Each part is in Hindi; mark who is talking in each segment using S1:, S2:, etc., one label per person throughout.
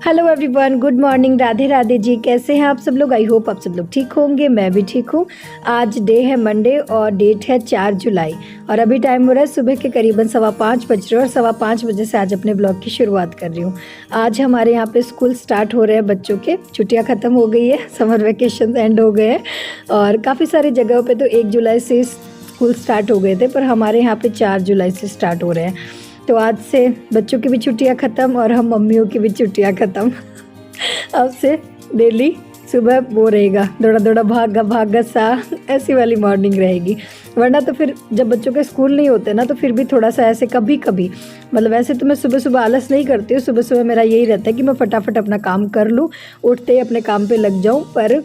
S1: Hello everyone, good morning, Radhe Radhe ji. कैसे हैं आप सब लोग? आई होप आप सब लोग ठीक होंगे। मैं भी ठीक हूँ। आज डे है मंडे और डेट है 4 जुलाई और अभी टाइम हो रहा है सुबह के करीबन 5:15 बज रहे हैं और 5:15 बजे से आज अपने ब्लॉग की शुरुआत कर रही हूँ। आज हमारे यहाँ पे स्कूल स्टार्ट हो रहे हैं, बच्चों के छुट्टियाँ ख़त्म हो गई है, समर वेकेशन एंड हो गए हैं और काफ़ी सारी जगहों पर तो 1 जुलाई से स्कूल स्टार्ट हो गए थे, पर हमारे यहाँ पर 4 जुलाई से स्टार्ट हो रहे हैं। तो आज से बच्चों की भी छुट्टियां ख़त्म और हम मम्मियों की भी छुट्टियां ख़त्म। अब से डेली सुबह वो रहेगा, दौड़ा दौड़ा भागा सा, ऐसी वाली मॉर्निंग रहेगी। वरना तो फिर जब बच्चों के स्कूल नहीं होते ना, तो फिर भी थोड़ा सा ऐसे कभी कभी, मतलब वैसे तो मैं सुबह सुबह आलस नहीं करती हूँ। सुबह सुबह मेरा यही रहता है कि मैं फटाफट अपना काम कर लूँ, उठते ही अपने काम पे लग जाऊँ। पर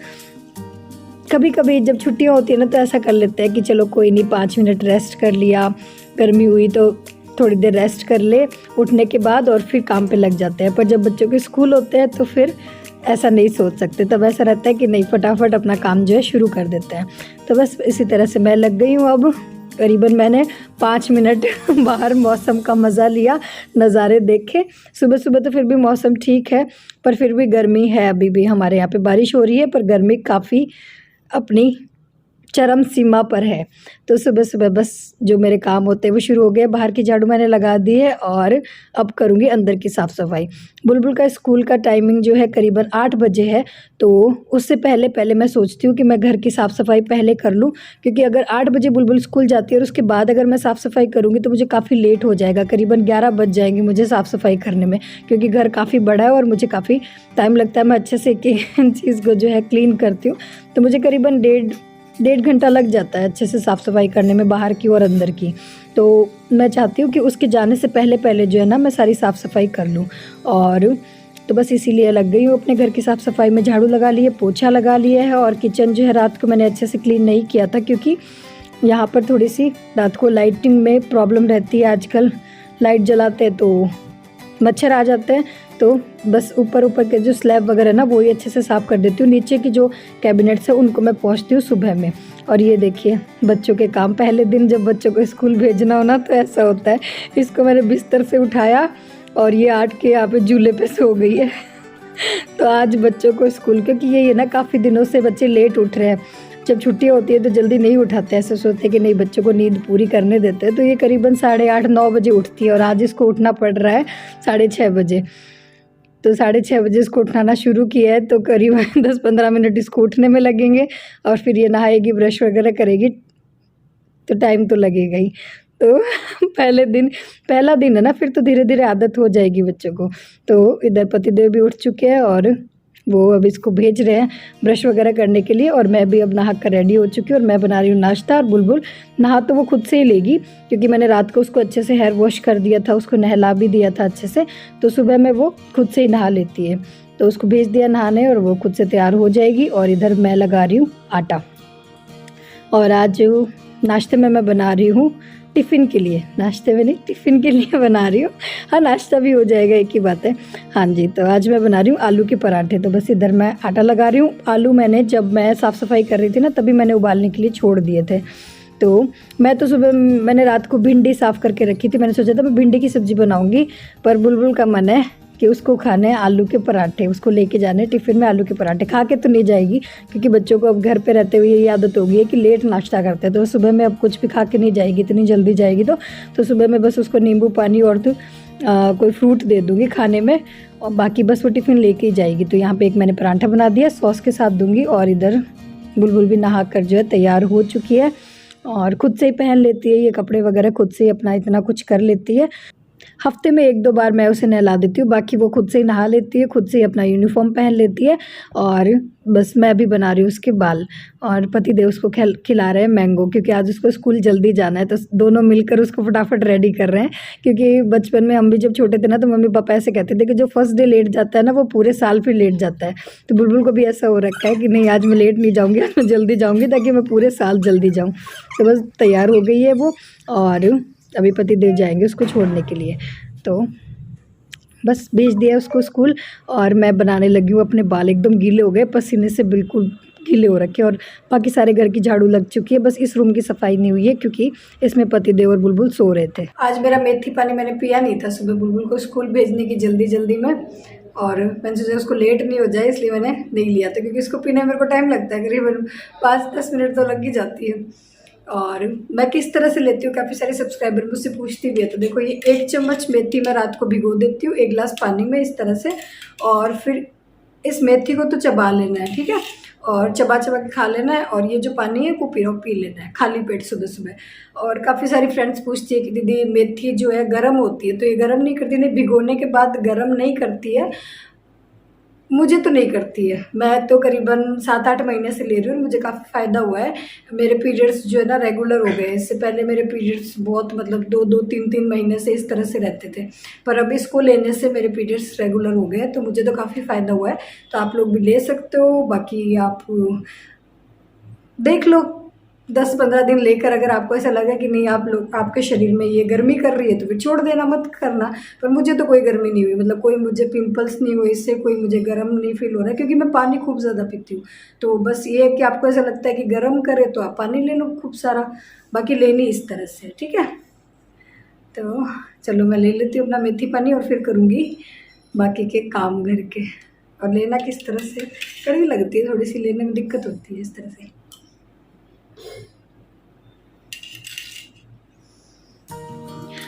S1: कभी कभी जब छुट्टियाँ होती है ना, तो ऐसा कर लेते हैं कि चलो कोई नहीं, 5 मिनट रेस्ट कर लिया, गर्मी हुई तो थोड़ी देर रेस्ट कर ले उठने के बाद और फिर काम पे लग जाते हैं। पर जब बच्चों के स्कूल होते हैं तो फिर ऐसा नहीं सोच सकते, तब ऐसा रहता है कि नहीं, फटाफट अपना काम जो है शुरू कर देते हैं। तो बस इसी तरह से मैं लग गई हूँ। अब करीबन मैंने 5 मिनट बाहर मौसम का मज़ा लिया, नज़ारे देखे। सुबह सुबह तो फिर भी मौसम ठीक है, पर फिर भी गर्मी है। अभी भी हमारे यहाँ पे बारिश हो रही है, पर गर्मी काफ़ी अपनी चरम सीमा पर है। तो सुबह सुबह बस जो मेरे काम होते हैं वो शुरू हो गए। बाहर की झाड़ू मैंने लगा दी है और अब करूँगी अंदर की साफ़ सफाई। बुलबुल का स्कूल का टाइमिंग जो है करीबन 8 बजे है, तो उससे पहले पहले मैं सोचती हूँ कि मैं घर की साफ़ सफाई पहले कर लूँ, क्योंकि अगर 8 बजे बुलबुल स्कूल जाती है और उसके बाद अगर मैं साफ़ सफाई करूँगी तो मुझे काफ़ी लेट हो जाएगा। करीबन 11 बज जाएंगे मुझे साफ़ सफाई करने में, क्योंकि घर काफ़ी बड़ा है और मुझे काफ़ी टाइम लगता है। मैं अच्छे से एक चीज़ को जो है क्लीन करती हूँ, तो मुझे करीबन डेढ़ घंटा लग जाता है अच्छे से साफ़ सफाई करने में, बाहर की और अंदर की। तो मैं चाहती हूँ कि उसके जाने से पहले पहले जो है ना, मैं सारी साफ़ सफाई कर लूँ। और तो बस इसीलिए लग गई हूँ अपने घर की साफ़ सफाई में। झाड़ू लगा लिए, पोछा लगा लिया है और किचन जो है रात को मैंने अच्छे से क्लीन नहीं किया था, क्योंकि यहाँ पर थोड़ी सी रात को लाइटिंग में प्रॉब्लम रहती है। आजकल लाइट जलाते हैं तो मच्छर आ जाते हैं, तो बस ऊपर के जो स्लैब वगैरह ना, वो ही अच्छे से साफ़ कर देती हूँ। नीचे की जो कैबिनेट्स है उनको मैं पोंछती हूँ सुबह में। और ये देखिए बच्चों के काम, पहले दिन जब बच्चों को स्कूल भेजना हो ना, तो ऐसा होता है। इसको मैंने बिस्तर से उठाया और ये आट के यहाँ पे झूले पे सो गई है। तो आज बच्चों को स्कूल, क्योंकि ये ना काफ़ी दिनों से बच्चे लेट उठ रहे हैं। जब छुट्टी होती है तो जल्दी नहीं उठाते, ऐसे सोचते हैं कि नहीं, बच्चों को नींद पूरी करने देते हैं। तो ये करीबन 8:30-9 बजे उठती है और आज इसको उठना पड़ रहा है 6:30 बजे। तो 6:30 बजे इसको उठाना शुरू किया है, तो करीबन 10-15 मिनट इसको उठने में लगेंगे और फिर ये नहाएगी, ब्रश वगैरह करेगी, तो टाइम तो लगेगा ही। तो पहला दिन है ना, फिर तो धीरे धीरे आदत हो जाएगी बच्चों को। तो इधर पतिदेव भी उठ चुके हैं और वो अब इसको भेज रहे हैं ब्रश वगैरह करने के लिए, और मैं भी अब नहा कर रेडी हो चुकी हूँ और मैं बना रही हूँ नाश्ता। और बुलबुल नहा तो वो खुद से ही लेगी, क्योंकि मैंने रात को उसको अच्छे से हेयर वॉश कर दिया था, उसको नहला भी दिया था अच्छे से, तो सुबह में वो खुद से ही नहा लेती है। तो उसको भेज दिया नहाने और वो खुद से तैयार हो जाएगी। और इधर मैं लगा रही हूँ आटा, और आज नाश्ते में मैं बना रही हूँ टिफ़िन के लिए, नाश्ते में नहीं टिफ़िन के लिए बना रही हूँ। हाँ, नाश्ता भी हो जाएगा, एक ही बात है। हाँ जी, तो आज मैं बना रही हूँ आलू के पराठे। तो बस इधर मैं आटा लगा रही हूँ। आलू मैंने, जब मैं साफ़ सफाई कर रही थी ना, तभी मैंने उबालने के लिए छोड़ दिए थे। तो मैं तो सुबह, मैंने रात को भिंडी साफ़ करके रखी थी। मैंने सोचा था मैं भिंडी की सब्ज़ी बनाऊँगी, पर बुलबुल का मन है कि उसको खाने हैं आलू के पराठे, उसको लेके जाने टिफ़िन में आलू के पराठे। खा के तो नहीं जाएगी, क्योंकि बच्चों को अब घर पे रहते हुए ये आदत हो गई है कि लेट नाश्ता करते हैं, तो सुबह में अब कुछ भी खा के नहीं जाएगी, इतनी जल्दी जाएगी। तो सुबह में बस उसको नींबू पानी और तो कोई फ्रूट दे दूँगी खाने में, और बाकी बस वो टिफ़िन लेके ही जाएगी। तो यहाँ पर एक मैंने पराठा बना दिया, सॉस के साथ दूँगी। और इधर बुलबुल भी नहा कर जो है तैयार हो चुकी है और खुद से ही पहन लेती है ये कपड़े वगैरह, खुद से ही अपना इतना कुछ कर लेती है। हफ्ते में 1-2 बार मैं उसे नहला देती हूँ, बाकी वो खुद से ही नहा लेती है, खुद से ही अपना यूनिफॉर्म पहन लेती है। और बस मैं भी बना रही हूँ उसके बाल, और पतिदेव उसको खिला रहे हैं मैंगो, क्योंकि आज उसको स्कूल जल्दी जाना है। तो दोनों मिलकर उसको फटाफट रेडी कर रहे हैं, क्योंकि बचपन में हम भी जब छोटे थे ना, तो मम्मी पापा ऐसे कहते थे कि जो फर्स्ट डे लेट जाता है ना, वो पूरे साल फिर लेट जाता है। तो बुलबुल को भी ऐसा हो रखा है कि नहीं, आज मैं लेट नहीं जाऊँगी, आज मैं जल्दी जाऊँगी, ताकि मैं पूरे साल जल्दी जाऊँ। तो बस तैयार हो गई है वो, और अभी पतिदेव जाएंगे उसको छोड़ने के लिए। तो बस भेज दिया उसको स्कूल, और मैं बनाने लगी हूँ अपने बाल। एकदम गीले हो गए, पसीने से बिल्कुल गीले हो रखे, और बाकी सारे घर की झाड़ू लग चुकी है। बस इस रूम की सफाई नहीं हुई है, क्योंकि इसमें पतिदेव और बुलबुल सो रहे थे। आज मेरा मेथी पानी मैंने पिया नहीं था सुबह बुलबुल को स्कूल भेजने की जल्दी में, और मैंने सोचा उसको लेट नहीं हो जाए इसलिए मैंने नहीं लिया था, क्योंकि इसको पीने में मेरे को टाइम लगता है, करीबन 5-10 मिनट तो लग ही जाती है। और मैं किस तरह से लेती हूँ, काफ़ी सारे सब्सक्राइबर मुझसे पूछती भी है। तो देखो ये 1 चम्मच मेथी मैं रात को भिगो देती हूँ 1 गिलास पानी में इस तरह से, और फिर इस मेथी को तो चबा लेना है, ठीक है, और चबा चबा के खा लेना है, और ये जो पानी है वो पी लेना है खाली पेट सुबह सुबह। और काफ़ी सारी फ्रेंड्स पूछती है कि दीदी मेथी जो है गर्म होती है, तो ये गर्म नहीं करती, नहीं भिगोने के बाद गर्म नहीं करती है, मुझे तो नहीं करती है। मैं तो करीबन 7-8 महीने से ले रही हूँ, मुझे काफ़ी फ़ायदा हुआ है। मेरे पीरियड्स जो है ना रेगुलर हो गए। इससे पहले मेरे पीरियड्स बहुत मतलब 2-2, 3-3 महीने से इस तरह से रहते थे, पर अब इसको लेने से मेरे पीरियड्स रेगुलर हो गए, तो मुझे तो काफ़ी फ़ायदा हुआ है। तो आप लोग भी ले सकते हो। बाकी आप देख लो 10-15 दिन लेकर, अगर आपको ऐसा लगा कि नहीं आप लोग आपके शरीर में ये गर्मी कर रही है तो फिर छोड़ देना, मत करना। पर मुझे तो कोई गर्मी नहीं हुई, मतलब कोई मुझे पिंपल्स नहीं हुए इससे, कोई मुझे गर्म नहीं फील हो रहा है, क्योंकि मैं पानी खूब ज़्यादा पीती हूँ। तो बस ये है कि आपको ऐसा लगता है कि गर्म करे तो आप पानी ले लो खूब सारा, बाकी लेनी इस तरह से, ठीक है। तो चलो मैं ले लेती हूँ अपना मेथी पानी और फिर करूँगी बाकी के काम घर के। और लेना किस तरह से, कड़वी लगती है थोड़ी सी, लेने में दिक्कत होती है इस तरह से।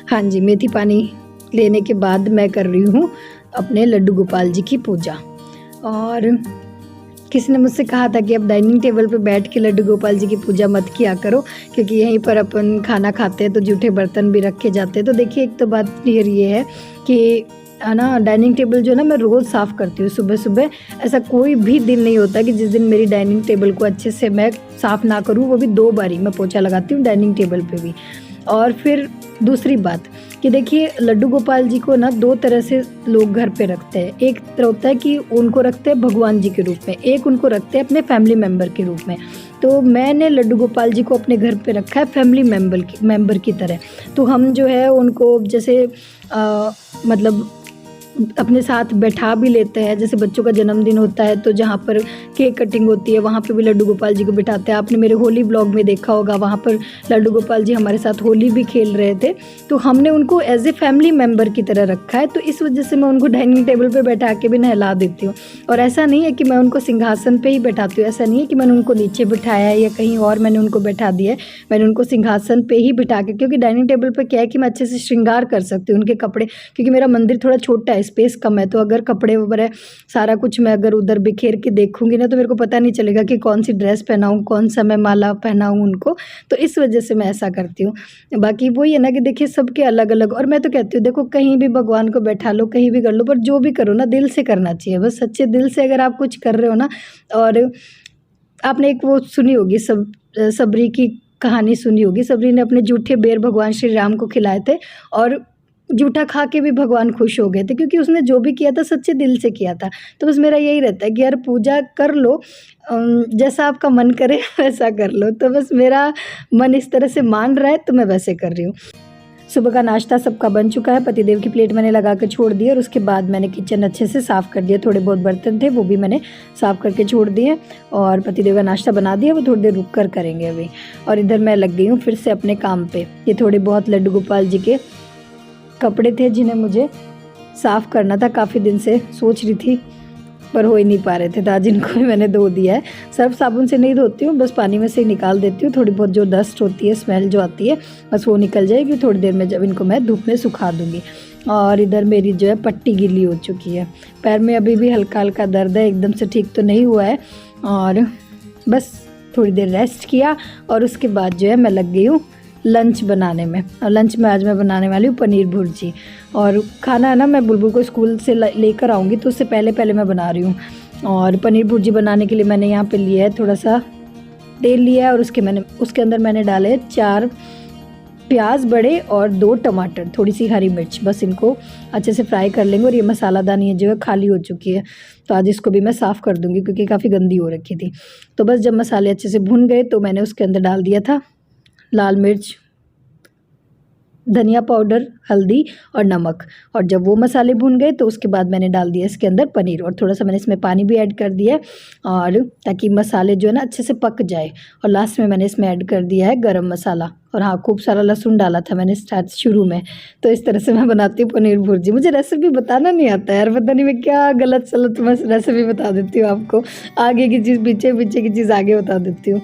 S1: हाँ जी, मेथी पानी लेने के बाद मैं कर रही हूँ अपने लड्डू गोपाल जी की पूजा। और किसी ने मुझसे कहा था कि अब डाइनिंग टेबल पे बैठ के लड्डू गोपाल जी की पूजा मत किया करो, क्योंकि यहीं पर अपन खाना खाते हैं तो जूठे बर्तन भी रखे जाते हैं। तो देखिए एक तो बात क्लियर ये है कि है ना, डाइनिंग टेबल जो है ना मैं रोज़ साफ़ करती हूँ सुबह सुबह। ऐसा कोई भी दिन नहीं होता कि जिस दिन मेरी डाइनिंग टेबल को अच्छे से मैं साफ़ ना करूँ, वो भी 2 बारी मैं पोछा लगाती हूँ डाइनिंग टेबल पे भी। और फिर दूसरी बात कि देखिए लड्डू गोपाल जी को ना 2 तरह से लोग घर पे रखते हैं। एक तरह होता है कि उनको रखते हैं भगवान जी के रूप में, एक उनको रखते हैं अपने फैमिली मेम्बर के रूप में। तो मैंने लड्डू गोपाल जी को अपने घर पे रखा है फैमिली मेम्बर की तरह। तो हम जो है उनको जैसे मतलब अपने साथ बैठा भी लेते हैं। जैसे बच्चों का जन्मदिन होता है तो जहाँ पर केक कटिंग होती है वहाँ पे भी लड्डू गोपाल जी को बिठाते हैं। आपने मेरे होली ब्लॉग में देखा होगा, वहाँ पर लड्डू गोपाल जी हमारे साथ होली भी खेल रहे थे। तो हमने उनको एज ए फैमिली मेम्बर की तरह रखा है, तो इस वजह से मैं उनको डाइनिंग टेबल पर बैठा के भी नहला देती हूँ। और ऐसा नहीं है कि मैं उनको सिंहासन पर ही बैठाती हूँ, ऐसा नहीं है कि मैंने उनको नीचे बिठाया है या कहीं और मैंने उनको बैठा दिया है। मैंने उनको सिंहासन पर ही बिठा के, क्योंकि डाइनिंग टेबल पर क्या है कि मैं अच्छे से श्रृंगार कर सकती हूँ उनके कपड़े, क्योंकि मेरा मंदिर थोड़ा छोटा है, स्पेस कम है। तो अगर कपड़े वगैरह सारा कुछ मैं अगर उधर बिखेर के देखूंगी ना तो मेरे को पता नहीं चलेगा कि कौन सी ड्रेस पहनाऊँ, कौन सा मैं माला पहनाऊँ उनको। तो इस वजह से मैं ऐसा करती हूँ। बाकी वही है ना कि देखिए सबके अलग अलग, और मैं तो कहती हूँ देखो कहीं भी भगवान को बैठा लो, कहीं भी कर लो, पर जो भी करो ना दिल से करना चाहिए। बस सच्चे दिल से अगर आप कुछ कर रहे हो ना। और आपने एक वो सुनी होगी सबरी की कहानी सुनी होगी। सबरी ने अपने जूठे बेर भगवान श्री राम को खिलाए थे और जूठा खा के भी भगवान खुश हो गए थे, क्योंकि उसने जो भी किया था सच्चे दिल से किया था। तो बस मेरा यही रहता है कि यार पूजा कर लो, जैसा आपका मन करे वैसा कर लो। तो बस मेरा मन इस तरह से मान रहा है तो मैं वैसे कर रही हूँ। सुबह का नाश्ता सबका बन चुका है, पतिदेव की प्लेट मैंने लगा कर छोड़ दी और उसके बाद मैंने किचन अच्छे से साफ़ कर दिया। थोड़े बहुत बर्तन थे वो भी मैंने साफ़ करके छोड़ दिए और पतिदेव का नाश्ता बना दिया, वो थोड़ी देर रुक कर करेंगे अभी। और इधर मैं लग गई हूँ फिर से अपने काम पे। ये थोड़े बहुत लड्डू गोपाल जी के कपड़े थे जिन्हें मुझे साफ़ करना था, काफ़ी दिन से सोच रही थी पर हो ही नहीं पा रहे थे। तो आज इनको भी मैंने धो दिया है। सर्फ साबुन से नहीं धोती हूँ, बस पानी में से ही निकाल देती हूँ। थोड़ी बहुत जो डस्ट होती है, स्मेल जो आती है, बस वो निकल जाएगी थोड़ी देर में, जब इनको मैं धूप में सुखा दूँगी। और इधर मेरी जो है पट्टी गीली हो चुकी है, पैर में अभी भी हल्का हल्का दर्द है, एकदम से ठीक तो नहीं हुआ है। और बस थोड़ी देर रेस्ट किया और उसके बाद जो है मैं लग गई हूँ लंच बनाने में। और लंच में आज मैं बनाने वाली हूँ पनीर भुर्जी। और खाना है ना मैं बुलबुल को स्कूल से लेकर आऊँगी, तो उससे पहले मैं बना रही हूँ। और पनीर भुर्जी बनाने के लिए मैंने यहाँ पे लिया है थोड़ा सा तेल लिया है और उसके अंदर मैंने डाले 4 प्याज बड़े और 2 टमाटर, थोड़ी सी हरी मिर्च। बस इनको अच्छे से फ्राई कर लेंगे। और ये मसालादानी है जो है खाली हो चुकी है, तो आज इसको भी मैं साफ़ कर दूँगी क्योंकि काफ़ी गंदी हो रखी थी। तो बस जब मसाले अच्छे से भुन गए तो मैंने उसके अंदर डाल दिया था लाल मिर्च, धनिया पाउडर, हल्दी और नमक। और जब वो मसाले भून गए तो उसके बाद मैंने डाल दिया इसके अंदर पनीर, और थोड़ा सा मैंने इसमें पानी भी ऐड कर दिया है, और ताकि मसाले जो है ना अच्छे से पक जाए। और लास्ट में मैंने इसमें ऐड कर दिया है गरम मसाला। और हाँ, खूब सारा लहसुन डाला था मैंने शुरू में। तो इस तरह से मैं बनाती हूँ पनीर भुर्जी। मुझे रेसिपी बताना नहीं आता यार, पता नहीं मैं क्या गलत सलत मैं रेसिपी बता देती हूँ आपको, आगे की चीज़ पीछे, पीछे की चीज़ आगे बता देती हूँ।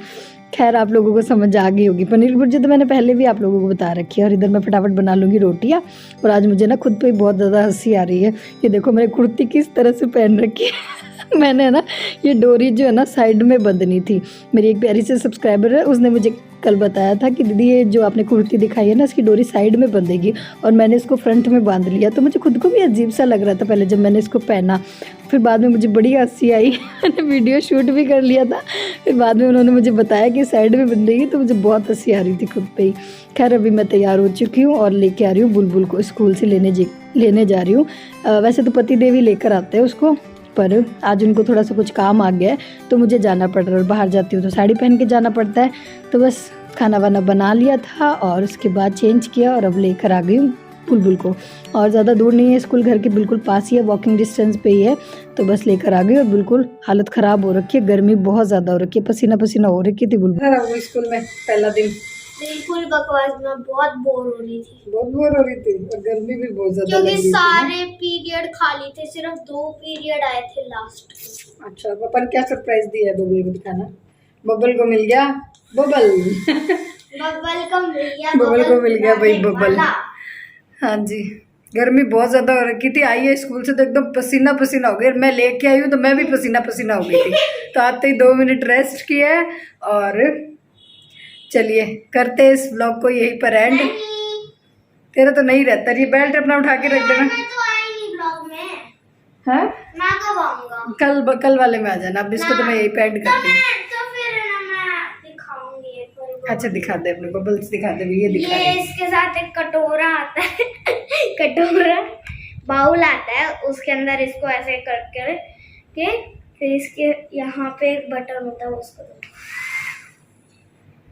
S1: खैर, आप लोगों को समझ आ गई होगी। पनीर भुर्जी तो मैंने पहले भी आप लोगों को बता रखी है। और इधर मैं फटाफट बना लूँगी रोटियाँ। और आज मुझे ना खुद पे बहुत ज़्यादा हंसी आ रही है। ये देखो मैंने कुर्ती किस तरह से पहन रखी है। मैंने ना ये डोरी जो है ना साइड में बंधनी थी। मेरी एक प्यारी से सब्सक्राइबर है, उसने मुझे कल बताया था कि दीदी ये जो आपने कुर्ती दिखाई है ना, इसकी डोरी साइड में बंधेगी, और मैंने इसको फ्रंट में बांध लिया। तो मुझे खुद को भी अजीब सा लग रहा था पहले जब मैंने इसको पहना। फिर बाद में मुझे बड़ी हंसी आई। मैंने वीडियो शूट भी कर लिया था। फिर बाद में उन्होंने मुझे बताया कि साइड में बंधेगी, तो मुझे बहुत हंसी आ रही थी खुद पे ही। खैर, अभी मैं तैयार हो चुकी हूँ और लेके आ रही हूँ बुलबुल को स्कूल से लेने जा रही हूँ। वैसे तो पति देव ही लेकर आते हैं उसको, पर आज उनको थोड़ा सा कुछ काम आ गया है तो मुझे जाना पड़ रहा है। और बाहर जाती हूँ तो साड़ी पहन के जाना पड़ता है। तो बस खाना वाना बना लिया था और उसके बाद चेंज किया, और अब लेकर आ गई हूँ बुलबुल को। और ज़्यादा दूर नहीं है, स्कूल घर के बिल्कुल पास ही है, वॉकिंग डिस्टेंस पे ही है। तो बस लेकर आ गई। और बिल्कुल हालत ख़राब हो रखी है, गर्मी बहुत ज़्यादा हो रखी है, पसीना पसीना हो रखी थी बुलबुल। स्कूल में पहला दिन
S2: बिल्कुल बकवास, में बहुत बोर हो रही थी।
S1: बहुत बोर हो रही थी और गर्मी भी बहुत ज़्यादा लग रही
S2: क्योंकि
S1: थी।
S2: सारे पीरियड खाली थे, सिर्फ 2 पीरियड आए थे लास्ट।
S1: अच्छा, पापा ने क्या सरप्राइज दिया है बबल को दिखाना? बबल को मिल गया बबल।
S2: बबल को मिल गया,
S1: बबल को मिल गया भाई बबल।
S2: वाला।
S1: हाँ जी, गर्मी बहुत ज़्यादा हो रखी थी। आई है स्कूल से तो एकदम पसीना पसीना हो गया। मैं लेके आई हूँ तो मैं भी पसीना पसीना हो गई थी। तो आते ही 2 मिनट रेस्ट किया है। और चलिए करते हैं इस व्लॉग को यहीं पर एंड। तेरा तो नहीं रहता, ये बेल्ट अपना उठा के रख देना।
S2: मैं तो आई नहीं ब्लॉग में।
S1: हाँ,
S2: मैं कब आऊंगा?
S1: कल वाले में आ जाना। अब इसको तो मैं यही पे एंड करती हूँ।
S2: तो फिर ना मैं दिखाऊंगी एक बार।
S1: अच्छा, दिखा दे अपने बबल्स, दिखा दे। ये दिखा
S2: ये
S1: दे।
S2: इसके साथ एक कटोरा आता है। कटोरा बाउल आता है, उसके अंदर इसको ऐसे करके के फिर इसके यहाँ पे एक बटन होता है, उसको दो।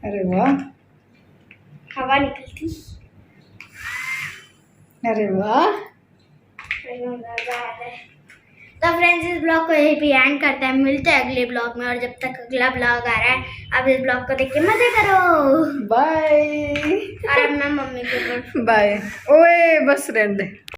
S1: अरे वाह,
S2: हवा निकलती।
S1: अरे वाह।
S2: तो फ्रेंड्स, इस ब्लॉग को यहीं पे एंड करते हैं। मिलते हैं अगले ब्लॉग में। और जब तक अगला ब्लॉग आ रहा है, आप इस ब्लॉग को देख के मजे करो।
S1: बाय।
S2: और अब मैं मम्मी के ऊपर
S1: बाय। ओए बस रहने दे।